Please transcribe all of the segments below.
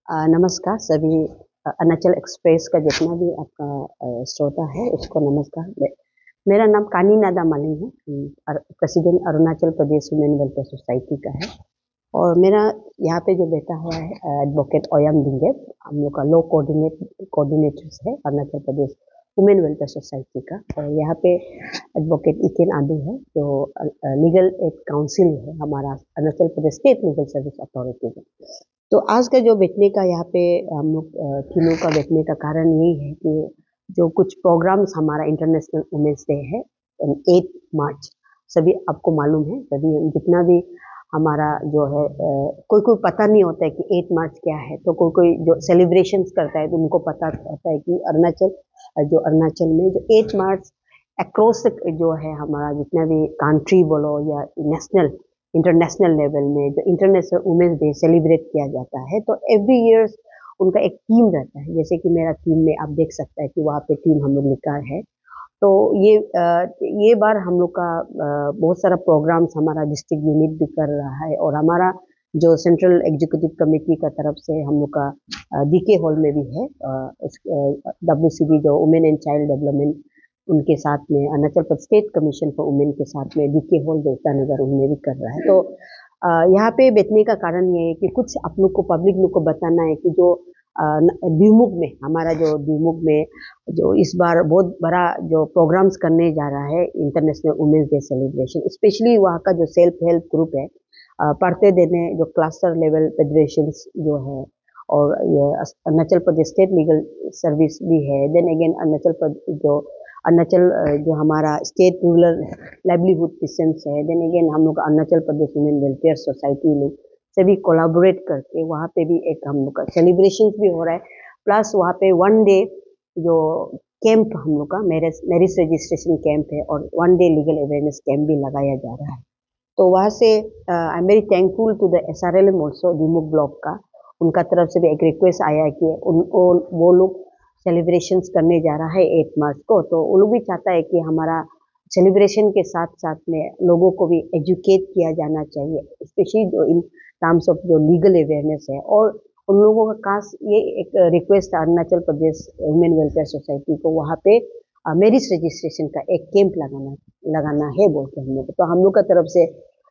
नमस्कार सभी अरुणाचल एक्सप्रेस का जितना भी आपका श्रोता है उसको नमस्कार। मेरा नाम कानी नादा मालिंग है। President Arunachal Pradesh women welfare society का है। और मेरा यहाँ पे जो बैठा हुआ है एडवोकेट ओयम डिंगेप, हम लोग का लो कोऑर्डिनेटर्स है Arunachal Pradesh women welfare society का। और यहाँ पे एडवोकेट इकेन आदू है जो लीगल एड काउंसिल है हमारा Arunachal Pradesh state legal service authority का। तो आज का जो बैठने का यहाँ पे हम लोग तीनों का बैठने का कारण यही है कि जो कुछ प्रोग्राम्स हमारा इंटरनेशनल वुमेन्स डे है 8 मार्च, सभी आपको मालूम है, सभी जितना भी हमारा जो है कोई कोई पता नहीं होता है कि 8 मार्च क्या है। तो कोई कोई जो सेलिब्रेशंस करता है तो उनको पता होता है कि अरुणाचल में जो 8 मार्च अक्रॉस जो है हमारा जितना भी कंट्री बोलो या नेशनल इंटरनेशनल लेवल में जो इंटरनेशनल वुमेन्स डे सेलिब्रेट किया जाता है। तो एवरी ईयर उनका एक थीम रहता है, जैसे कि मेरा थीम में आप देख सकते हैं कि वहाँ पे थीम हम लोग लिखा है। तो ये बार हम लोग का बहुत सारा प्रोग्राम्स हमारा डिस्ट्रिक्ट यूनिट भी कर रहा है और हमारा जो सेंट्रल एग्जीक्यूटिव कमेटी का तरफ से हम लोग का डीके हॉल में भी है WCD जो वुमेन एंड चाइल्ड डेवलपमेंट, उनके साथ में Arunachal Pradesh state commission for women के साथ में डीके हॉल देवता नगर उनमें भी कर रहा है। तो यहाँ पे बैठने का कारण ये है कि कुछ आप लोग को पब्लिक लोग को बताना है कि जो द्विमुख में हमारा जो द्विमुख में जो इस बार बहुत बड़ा जो प्रोग्राम्स करने जा रहा है international women's day celebration, specially वहाँ का जो सेल्फ हेल्प ग्रुप है पढ़ते देने जो क्लस्टर लेवल फेडरेशंस जो है, और ये Arunachal Pradesh state legal service भी है। देन अगेन अरुणाचल जो हमारा स्टेट रूरल लाइवलीहुड मिशंस है। देन अगेन हम लोग Arunachal Pradesh women welfare society लोग सभी कोलैबोरेट करके वहाँ पे भी एक हम लोग का सेलिब्रेशन भी हो रहा है। प्लस वहाँ पे 1 डे जो कैंप हम लोग का मैरिज रजिस्ट्रेशन कैंप है और 1 डे लीगल अवेयरनेस कैंप भी लगाया जा रहा है। तो वहाँ से I am very thankful to the SRLM also Dimuk block का, उनका तरफ से भी एक रिक्वेस्ट आया है कि वो लोग सेलिब्रेशंस करने जा रहा है 8 मार्च को। तो वो लोग भी चाहता है कि हमारा सेलिब्रेशन के साथ साथ में लोगों को भी एजुकेट किया जाना चाहिए, स्पेशली जो इन टर्म्स ऑफ जो लीगल अवेयरनेस है। और उन लोगों का खास ये एक रिक्वेस्ट है Arunachal Pradesh women welfare society को, वहाँ पे मैरिज रजिस्ट्रेशन का एक कैंप लगाना है बोल के हम लोग। तो हम लोग का तरफ से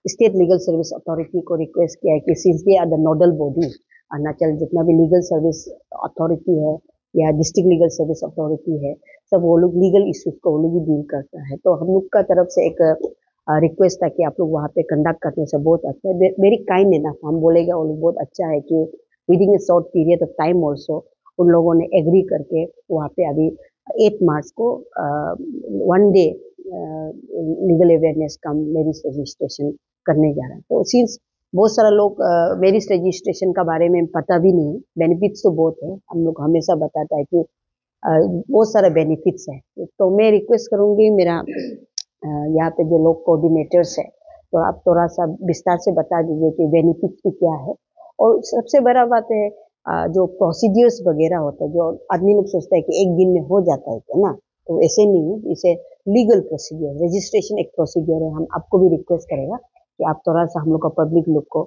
स्टेट लीगल सर्विस अथॉरिटी को रिक्वेस्ट किया है कि since they are the nodal body, Arunachal जितना भी लीगल सर्विस अथॉरिटी है या डिस्ट्रिक्ट लीगल सर्विस अथॉरिटी है, सब वो लोग लीगल इश्यूज को वो लोग भी डील करता है। तो हम लोग का तरफ से एक रिक्वेस्ट था कि आप लोग वहाँ पे कंडक्ट करने से बहुत अच्छा है, वेरी काइंड इनफ हम बोलेगा वो लोग बहुत अच्छा है कि within A short period of time also उन लोगों ने एग्री करके वहाँ पे अभी 8 मार्च को 1 डे लीगल अवेयरनेस कम मैरिज रजिस्ट्रेशन करने जा रहा है। तो सिंस बहुत सारा लोग मैरिज रजिस्ट्रेशन का बारे में पता भी नहीं, बेनिफिट्स तो बहुत है, हम लोग हमेशा बताता है कि बहुत सारा बेनिफिट्स है। तो मैं रिक्वेस्ट करूँगी मेरा यहाँ पे जो लोग कोऑर्डिनेटर्स है, तो आप थोड़ा सा विस्तार से बता दीजिए कि बेनिफिट्स भी क्या है। और सबसे बड़ा बात है जो प्रोसीडियर्स वगैरह होता है, जो आदमी लोग सोचता है कि एक दिन में हो जाता है ना, तो ऐसे नहीं है, इसे लीगल प्रोसीडियर रजिस्ट्रेशन एक प्रोसीडियर है। हम आपको भी रिक्वेस्ट करेगा कि आप थोड़ा सा हम लोग का पब्लिक लोग को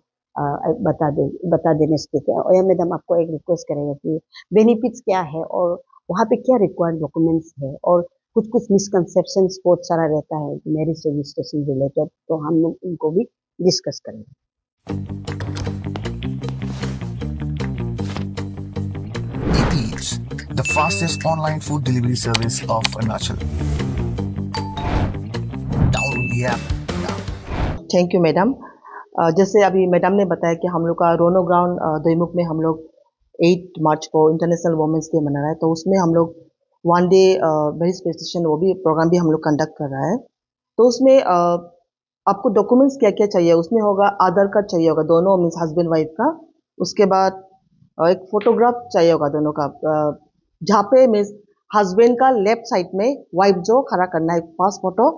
बता देने से क्या। और यह मैडम आपको एक रिक्वेस्ट करेगा कि बेनिफिट्स क्या है और वहाँ पे क्या रिक्वायर्ड डॉक्यूमेंट्स है, और कुछ कुछ मिसकंसेप्शंस बहुत सारा रहता है मैरिज रजिस्ट्रेशन रिलेटेड, तो हम लोग उनको भी डिस्कस करेंगे। Eats, the fastest online food delivery service of Arunachal. Download the app now. Thank you madam. जैसे अभी मैडम ने बताया कि हम लोग का रोनो ग्राउंड दोईमुख में हम लोग 8 मार्च को इंटरनेशनल वुमेन्स डे मना रहा है, तो उसमें हम लोग 1 डे मैरिज रजिस्ट्रेशन वो भी प्रोग्राम भी हम लोग कंडक्ट कर रहा है। तो उसमें आपको डॉक्यूमेंट्स क्या क्या चाहिए, उसमें होगा आधार कार्ड चाहिए होगा दोनों मीन्स हस्बैंड वाइफ का। उसके बाद एक फोटोग्राफ चाहिए होगा दोनों का, जहाँ पे मीन्स हस्बैंड का लेफ्ट साइड में वाइफ जो खड़ा करना है, पास फोटो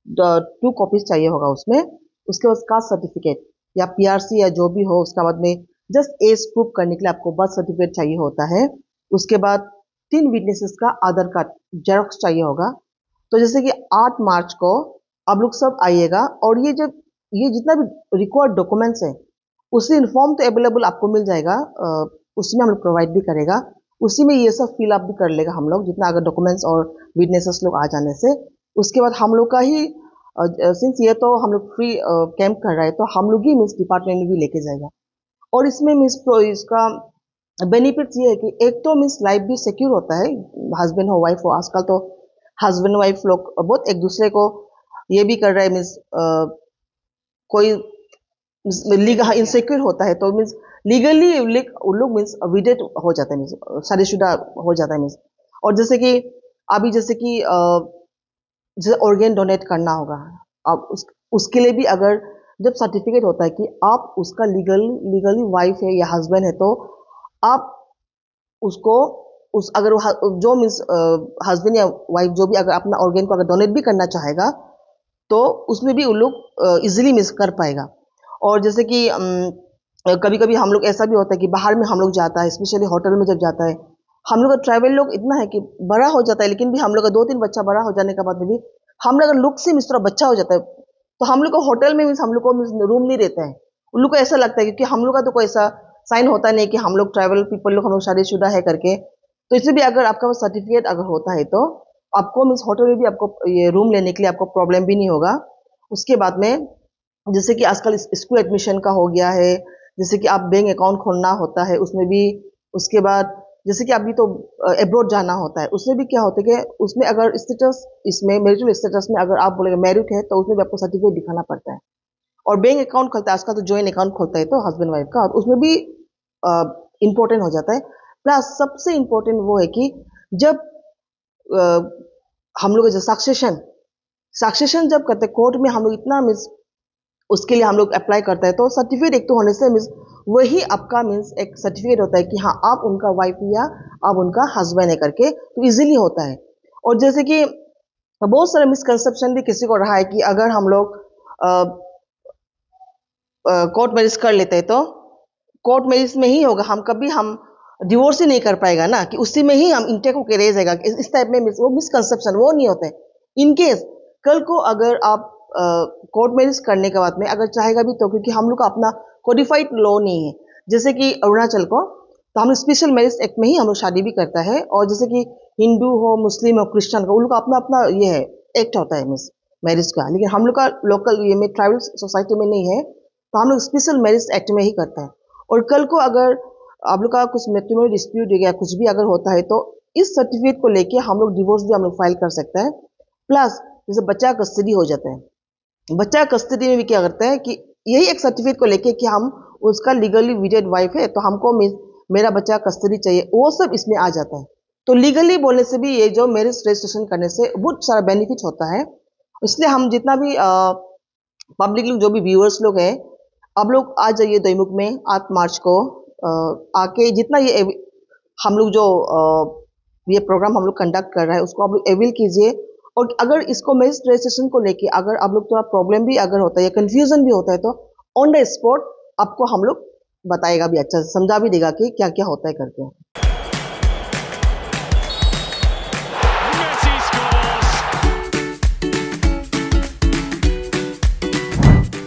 2 कॉपीज चाहिए होगा उसमें। उसके बाद कास्ट सर्टिफिकेट या PRC या जो भी हो, उसके बाद में जस्ट एज प्रूफ करने के लिए आपको बर्थ सर्टिफिकेट चाहिए होता है। उसके बाद 3 विटनेसेस का आधार कार्ड जेरोक्स चाहिए होगा। तो जैसे कि 8 मार्च को आप लोग सब आइएगा, और ये जितना भी रिक्वायर्ड डॉक्यूमेंट्स है उससे इन्फॉर्म तो अवेलेबल आपको मिल जाएगा उसमें हम लोग प्रोवाइड भी करेगा। उसी में ये सब फिल अप भी कर लेगा हम लोग, जितना अगर डॉक्यूमेंट्स और विटनेसेस लोग आ जाने से। उसके बाद हम लोग का ही सिंस ये तो हम लोग फ्री कैंप कर रहे हैं, तो हम लोग ही मीन्स डिपार्टमेंट में भी लेके जाएगा। और इसमें मीन्स इसका बेनिफिट्स ये है कि एक तो मीन्स लाइफ भी सिक्योर होता है, हस्बैंड हो वाइफ हो। आजकल तो हस्बैंड वाइफ लोग बहुत एक दूसरे को ये भी कर रहे हैं, मीन्स कोई लीगल इनसिक्योर होता है तो मीन्स लीगली उन लोग मीन्स विडेट हो जाता है, मीन्स शादीशुदा हो जाता है मीन्स। और जैसे कि अभी जैसे कि जैसे ऑर्गेन डोनेट करना होगा, अब उसके लिए भी अगर जब सर्टिफिकेट होता है कि आप उसका लीगली वाइफ है या हस्बैंड है, तो आप उसको उस अगर जो मीन्स हस्बैंड या वाइफ जो भी अगर अपना ऑर्गेन को अगर डोनेट भी करना चाहेगा, तो उसमें भी उन लोग इजीली मिस कर पाएगा। और जैसे कि कभी कभी हम लोग ऐसा भी होता है कि बाहर में हम लोग जाता है, स्पेशली होटल में जब जाता है, हम लोग का ट्रैवल लोग इतना है कि बड़ा हो जाता है, लेकिन भी हम लोग का 2-3 बच्चा बड़ा हो जाने के बाद में भी हम लोग लुक से मिस थोड़ा बच्चा हो जाता है, तो हम लोग को होटल में मीन्स हम लोग को रूम नहीं रहता है। उन लोग को ऐसा लगता है क्योंकि हम लोग का तो कोई ऐसा साइन होता नहीं कि हम लोग ट्रैवल पीपल लोग हम लोग शादीशुदा है करके। तो इसमें भी अगर आपका सर्टिफिकेट अगर होता है तो आपको मीन्स होटल में भी आपको ये रूम लेने के लिए आपको प्रॉब्लम भी नहीं होगा। उसके बाद में जैसे कि आजकल स्कूल एडमिशन का हो गया है, जैसे कि आप बैंक अकाउंट खोलना होता है उसमें भी। उसके बाद जैसे कि अभी तो एब्रॉड जाना होता है, उसमें भी क्या होता है कि उसमें अगर स्टेटस इसमें मैरिटल स्टेटस में अगर आप बोलेंगे मैरिड है, तो उसमें भी आपको सर्टिफिकेट दिखाना पड़ता है। और बैंक अकाउंट खोलता है, आजकल तो जॉइंट अकाउंट खोलता है तो हस्बैंड वाइफ का, उसमें भी इंपॉर्टेंट हो जाता है। प्लस सबसे इंपॉर्टेंट वो है कि जब हम लोग सक्सेशन जब करते हैं कोर्ट में, हम लोग इतना मिस उसके लिए हम लोग अप्लाई करते हैं, तो सर्टिफिकेट एक तो होने से मीन्स वही आपका मीन्स एक सर्टिफिकेट होता है कि हाँ आप उनका वाइफ या आप उनका हस्बैंड है करके, तो इजीली होता है। और जैसे कि बहुत सारे मिसकंसेप्शन भी किसी को रहा है कि अगर हम लोग कोर्ट मैरिज कर लेते हैं तो कोर्ट मैरिज में ही होगा, हम डिवोर्स ही नहीं कर पाएगा ना, कि उसी में ही हम इंटेक होकर रह जाएगा, इस टाइप में वो मिसकंसेप्शन वो नहीं होते। इनकेस कल को अगर आप कोर्ट मैरिज करने के बाद में अगर चाहेगा भी तो, क्योंकि हम लोग का अपना कोडिफाइड लॉ नहीं है, जैसे कि अरुणाचल को तो हम स्पेशल मैरिज एक्ट में ही हम लोग शादी भी करता है। और जैसे कि हिंदू हो मुस्लिम हो क्रिश्चियन का, उन लोग का अपना अपना ये है एक्ट होता है मिस मैरिज का, लेकिन हम लोग का लोकल ये में ट्राइबल सोसाइटी में नहीं है, तो हम लोग स्पेशल मैरिज एक्ट में ही करते हैं। और कल को अगर आप लोग का कुछ मैट्रिमोनियल डिस्प्यूट हो गया, कुछ भी अगर होता है, तो इस सर्टिफिकेट को लेके हम लोग डिवोर्स भी हम लोग फाइल कर सकते हैं। प्लस जैसे बच्चा कस्टडी हो जाता है, बच्चा कस्टडी में भी क्या करते हैं कि यही एक सर्टिफिकेट को लेके कि हम उसका लीगली विडेड वाइफ है, तो हमको मेरा बच्चा कस्टडी चाहिए, वो सब इसमें आ जाता है। तो लीगली बोलने से भी ये जो मैरिज रजिस्ट्रेशन करने से बहुत सारा बेनिफिट होता है। इसलिए हम जितना भी पब्लिक लोग जो भी व्यूअर्स लोग हैं, आप लोग आ जाइए दोईमुख में 8 मार्च को आके जितना ये हम लोग जो ये प्रोग्राम हम लोग कंडक्ट कर रहे हैं उसको आप लोग अवेल कीजिए। और अगर इसको मैरिज रजिस्ट्रेशन को लेके अगर आप लोग थोड़ा प्रॉब्लम भी अगर होता है या कंफ्यूजन भी होता है, तो ऑन द स्पॉट आपको हम लोग बताएगा भी, अच्छा से समझा भी देगा कि क्या क्या होता है करके।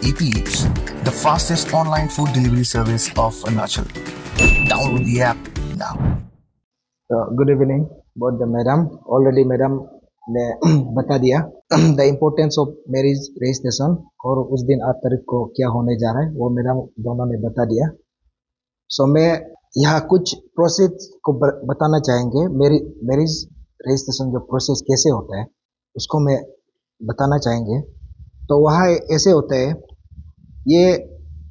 EP Eats, the fastest online food delivery service of Arunachal. Download the app now. Good evening both the madam. Already madam ने बता दिया the importance of marriage registration, और उस दिन 8 तारीख को क्या होने जा रहा है वो मैडम दोनों ने बता दिया। सो मैं यहाँ कुछ प्रोसेस को बताना चाहेंगे। मैरिज रजिस्ट्रेशन जो प्रोसेस कैसे होता है उसको मैं बताना चाहेंगे। तो वहाँ ऐसे होता है, ये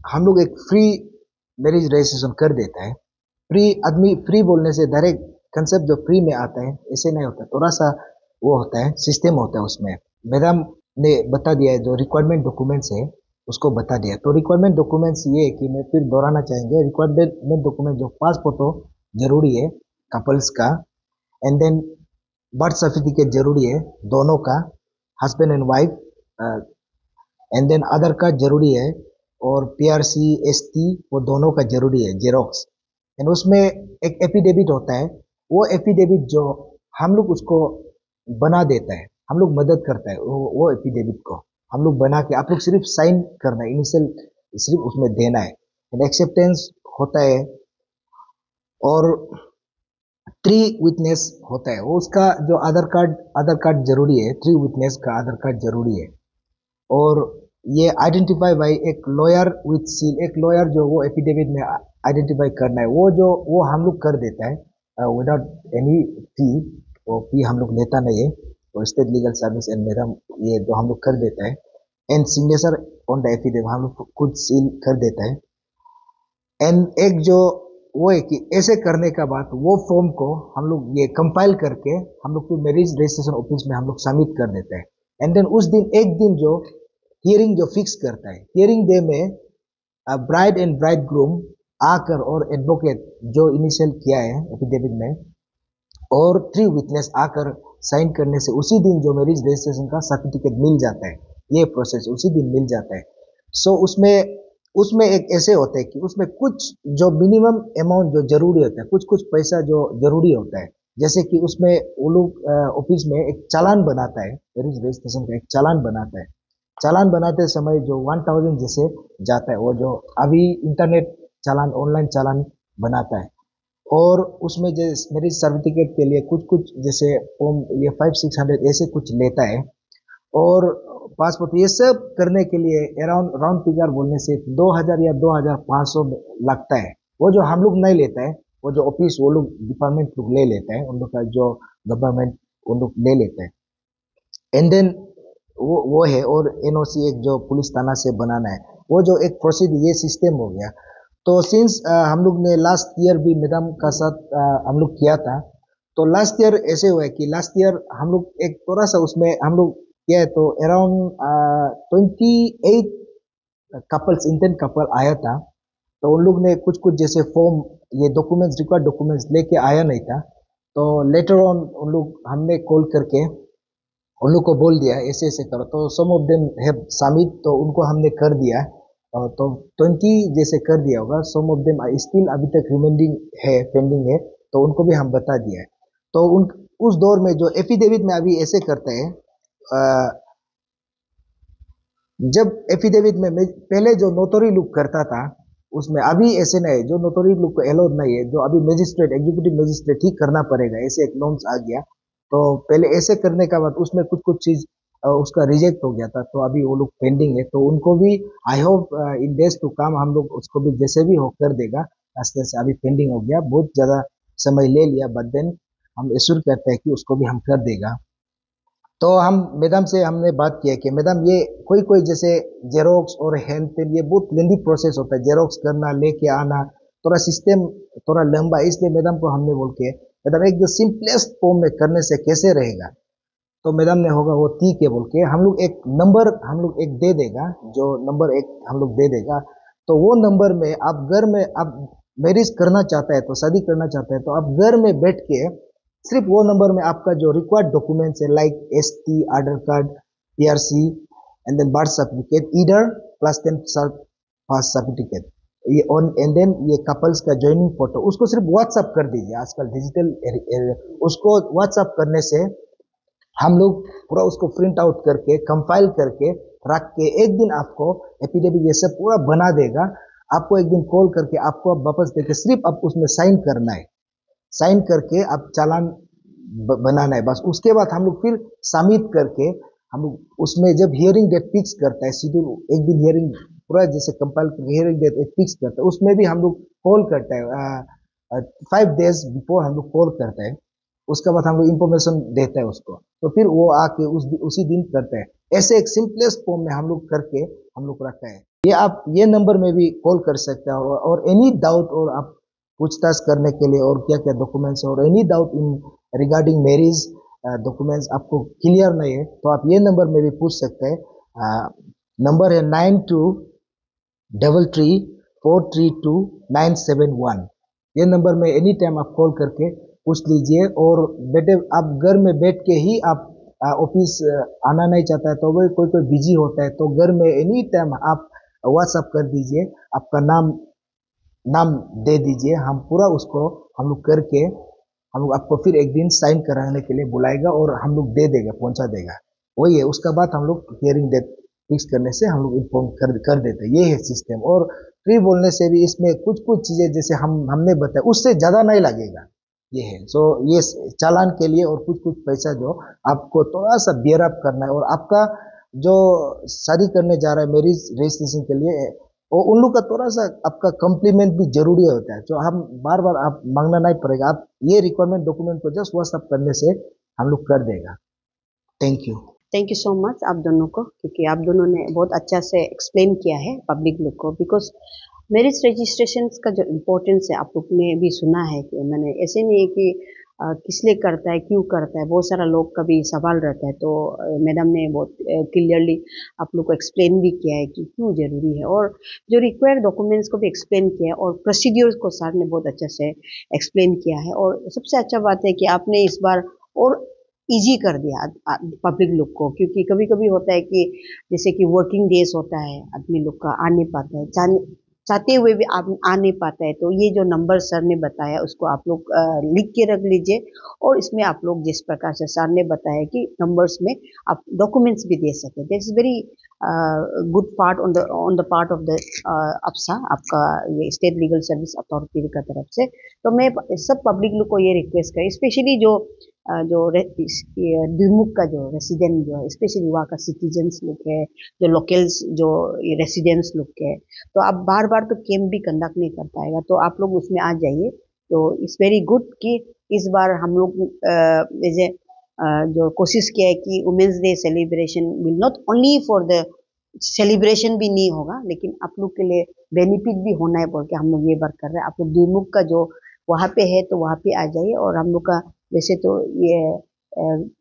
हम लोग एक फ्री मैरिज रजिस्ट्रेशन कर देता है। फ्री आदमी, फ्री बोलने से डायरेक्ट कंसेप्ट जो फ्री में आता है ऐसे नहीं होता, थोड़ा सा वो होता है, सिस्टम होता है उसमें। मैडम ने बता दिया है, जो रिक्वायरमेंट डॉक्यूमेंट्स है उसको बता दिया। तो रिक्वायरमेंट डॉक्यूमेंट्स ये है कि मैं फिर दोहराना चाहेंगे, रिक्वायरमेंट डॉक्यूमेंट जो पासपोर्ट हो जरूरी है कपल्स का, एंड देन बर्थ सर्टिफिकेट जरूरी है दोनों का, husband and wife, and then Aadhaar card जरूरी है, और PRC ST वो दोनों का जरूरी है, जेरोक्स। एंड उसमें एक एफिडेविट होता है, वो एफिडेविट जो हम लोग उसको बना देता है, हम लोग मदद करता है, वो एफिडेविट को हम लोग बना के आप लोग सिर्फ साइन करना है, इनिशियल सिर्फ उसमें देना है। एंड एक्सेप्टेंस होता है और 3 विटनेस होता है, वो उसका जो आधार कार्ड जरूरी है, 3 विटनेस का आधार कार्ड जरूरी है। और ये आइडेंटिफाई बाई एक लॉयर विथ सील, एक लॉयर जो वो एफिडेविट में आइडेंटिफाई करना है, वो हम लोग कर देता है विदाउट एनी फी। वो फी हम लोग लेता नहीं है, तो state legal service and madam ये जो हम लोग कर देता है, and signature on the affidavit हम लोग खुद सील कर देता है। एंड एक जो वो है कि ऐसे करने का बाद वो फॉर्म को हम लोग ये कंपाइल करके हम लोग को मैरिज रजिस्ट्रेशन ऑफिस में हम लोग सबमिट कर देते हैं। एंड देन उस दिन एक दिन जो हियरिंग जो फिक्स करता है, हियरिंग डे में ब्राइड एंड ब्राइड ग्रूम आकर और एडवोकेट जो इनिशियल किया है एफिडेविट में और 3 विटनेस आकर साइन करने से उसी दिन जो मैरिज रजिस्ट्रेशन का सर्टिफिकेट मिल जाता है, ये प्रोसेस उसी दिन मिल जाता है। सो उसमें एक ऐसे होता है कि उसमें कुछ जो मिनिमम अमाउंट जो जरूरी होता है, कुछ पैसा जो जरूरी होता है, जैसे कि उसमें वो लोग ऑफिस में एक चालान बनाता है, मैरिज रजिस्ट्रेशन का एक चालान बनाता है। चालान बनाते समय जो 1000 जैसे जाता है, वो जो अभी इंटरनेट चालान, ऑनलाइन चालान बनाता है। और उसमें जैसे मैरिज सर्टिफिकेट के लिए कुछ जैसे फॉर्म ये 500-600 ऐसे कुछ लेता है। और पासपोर्ट ये सब करने के लिए अराउंड राउंड फिगर बोलने से 2000 या 2500 लगता है। वो जो हम लोग नहीं लेता है, वो जो ऑफिस वो लोग डिपार्टमेंट लोग ले लेता है, उन लोग का जो गवर्नमेंट उन लोग ले लेते हैं। एंड देन वो है। और एनओसी एक जो पुलिस थाना से बनाना है, वो जो एक प्रोसीड ये सिस्टम हो गया। तो सिंस हम लोग ने लास्ट ईयर भी मैडम का साथ हम लोग किया था, तो लास्ट ईयर ऐसे हुआ है कि लास्ट ईयर हम लोग एक थोड़ा सा उसमें हम लोग किया है, तो अराउंड 28 कपल्स, इंडियन कपल आया था। तो उन लोग ने कुछ जैसे फॉर्म ये डॉक्यूमेंट्स, रिक्वायर्ड डॉक्यूमेंट्स लेके आया नहीं था। तो लेटर ऑन उन लोग हमने कॉल करके उन लोग को बोल दिया ऐसे ऐसे करो, तो सम ऑफ देम हैव सबमिट, तो उनको हमने कर दिया। तो 20 जैसे कर दिया होगा। सम ऑफ देम स्टिल अभी तक रिमेंडिंग है, पेंडिंग है, तो उनको भी हम बता दिया है। तो उस दौर में जो एफिडेविट में अभी ऐसे करते हैं, जब एफिडेविट में पहले जो नोटरी लुक करता था उसमें, अभी ऐसे नहीं, जो नोटरी लुक को अलाउड नहीं है, जो अभी मजिस्ट्रेट, एग्जीक्यूटिव मजिस्ट्रेट ही करना पड़ेगा, ऐसे एक नॉर्म्स आ गया। तो पहले ऐसे करने का बाद उसमें कुछ चीज उसका रिजेक्ट हो गया था, तो अभी वो लोग पेंडिंग है। तो उनको भी I hope in days to come हम लोग उसको भी जैसे भी हो कर देगा। आस्ते से अभी पेंडिंग हो गया, बहुत ज्यादा समय ले लिया, बट देन हम एश्योर करते हैं कि उसको भी हम कर देगा। तो हम मैडम से हमने बात किया कि मैडम ये कोई जैसे जेरोक्स और हैंड पेन ये बहुत लेंदी प्रोसेस होता है, जेरोक्स करना, लेके आना, थोड़ा सिस्टम थोड़ा लंबा, इसलिए मैडम को हमने बोल के मैडम एक जो सिंपलेस्ट फॉर्म में करने से कैसे रहेगा। तो मैडम ने होगा वो ठीक है बोल के हम लोग एक नंबर हम लोग एक दे देगा, जो नंबर एक हम लोग दे देगा। तो वो नंबर में आप घर में आप मैरिज करना चाहता है, तो शादी करना चाहता है, तो आप घर में बैठ के सिर्फ वो नंबर में आपका जो रिक्वायर्ड डॉक्यूमेंट्स है, like ST, Aadhaar card, PRC and then birth certificate, either plus 10 pass certificate, ये ऑन, एंड देन ये कपल्स का ज्वाइनिंग फोटो, उसको सिर्फ व्हाट्सअप कर दीजिए। आजकल डिजिटल उसको व्हाट्सअप करने से हम लोग पूरा उसको प्रिंट आउट करके कंपाइल करके रख के एक दिन आपको एफिडेविट ये सब पूरा बना देगा। आपको एक दिन कॉल करके आपको आप वापस देके सिर्फ आप उसमें साइन करना है, साइन करके आप चालान बनाना है बस। उसके बाद हम लोग फिर सबमिट करके हम लोग उसमें जब हियरिंग डेट फिक्स करता है, शेड्यूल एक दिन हियरिंग पूरा जैसे कंपाइल हियरिंग डेट फिक्स करता है, उसमें भी हम लोग कॉल करता है 5 डेज बिफोर हम लोग कॉल करता है। उसके बाद हम लोग इंफॉर्मेशन देता है उसको, तो फिर वो आके उसी दिन करता है। ऐसे एक सिंपलेस्ट फॉर्म में हम लोग करके हम लोग रखा है। ये आप ये नंबर में भी कॉल कर सकते हैं, और एनी डाउट और आप पूछताछ करने के लिए और क्या क्या डॉक्यूमेंट्स और any doubt in regarding marriage documents आपको क्लियर नहीं है, तो आप ये नंबर में भी पूछ सकते हैं। नंबर है 9233432971। ये नंबर में एनी टाइम आप कॉल करके पूछ लीजिए। और बेटे आप घर में बैठ के ही आप ऑफिस आना नहीं चाहता है, तो वो कोई बिजी होता है, तो घर में एनी टाइम आप व्हाट्सअप कर दीजिए, आपका नाम दे दीजिए, हम पूरा उसको हम लोग करके हम लोग आपको फिर एक दिन साइन कराने के लिए बुलाएगा और हम लोग दे देगा, पहुंचा देगा। वही है, उसका बाद हम लोग हियरिंग डेट फिक्स करने से हम लोग इन्फॉर्म कर देते हैं। ये है सिस्टम। और फ्री बोलने से भी इसमें कुछ कुछ चीज़ें जैसे हमने बताया उससे ज़्यादा नहीं लगेगा, ये है। सो ये चालान के लिए और कुछ कुछ पैसा जो आपको थोड़ा सा बियर अप करना है, और आपका जो शादी करने जा रहा है मैरिज रजिस्ट्रेशन के लिए, और उन लोग का थोड़ा सा आपका कम्प्लीमेंट भी जरूरी होता है, जो हम बार बार आप मांगना नहीं पड़ेगा, आप ये रिक्वायरमेंट डॉक्यूमेंट को जस्ट व्हाट्सअप करने से हम लोग कर देगा। Thank you. Thank you so much आप दोनों को, क्योंकि आप दोनों ने बहुत अच्छा से एक्सप्लेन किया है पब्लिक लोग को। बिकॉज मैरिज रजिस्ट्रेशन का जो इम्पोर्टेंस है आप लोग ने भी सुना है, कि मैंने ऐसे नहीं है कि किस लिए करता है, क्यों करता है, बहुत सारा लोग का भी सवाल रहता है। तो मैडम ने बहुत क्लियरली आप लोग को एक्सप्लेन भी किया है कि क्यों ज़रूरी है, और जो रिक्वायर्ड डॉक्यूमेंट्स को भी एक्सप्लेन किया है, और प्रोसीड्यूर्स को सर ने बहुत अच्छे से एक्सप्लेन किया है। और सबसे अच्छा बात है कि आपने इस बार और इजी कर दिया पब्लिक लोग को, क्योंकि कभी कभी होता है कि जैसे कि वर्किंग डेज होता है, आदमी लोग का आ नहीं पाता है, चाहते हुए भी आप आ नहीं पाता है। तो ये जो नंबर सर ने बताया उसको आप लोग लिख के रख लीजिए, और इसमें आप लोग जिस प्रकार से सर ने बताया कि नंबर्स में आप डॉक्यूमेंट्स भी दे सकें, that is very good part on the part of the अप्सा, आपका ये स्टेट लीगल सर्विस अथॉरिटी का तरफ से। तो मैं सब पब्लिक लोग को ये रिक्वेस्ट करें, स्पेशली जो द्विमुख का जो रेसिडेंट जो है, स्पेशली वहाँ का सिटीजन्स लोग है, जो लोकल्स जो रेसिडेंट्स लोग है, तो आप बार बार तो कैंप भी कंडक्ट नहीं कर पाएगा, तो आप लोग उसमें आ जाइए। तो इट्स वेरी गुड कि इस बार हम लोग जैसे जो कोशिश किया है कि women's day celebration will not only for the celebration भी नहीं होगा, लेकिन आप लोग के लिए बेनिफिट भी होना है बोल के हम लोग ये बार कर रहे हैं। आप लोग द्विमुख का जो वहाँ पे है तो वहाँ पे आ जाइए। और हम लोग का वैसे तो ये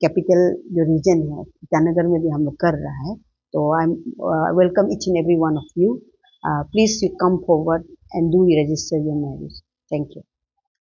कैपिटल जो रीजन है ईटानगर में भी हम लोग कर रहा है, तो I am welcome each and every one of you. Please you come forward and do register your marriage. Thank you.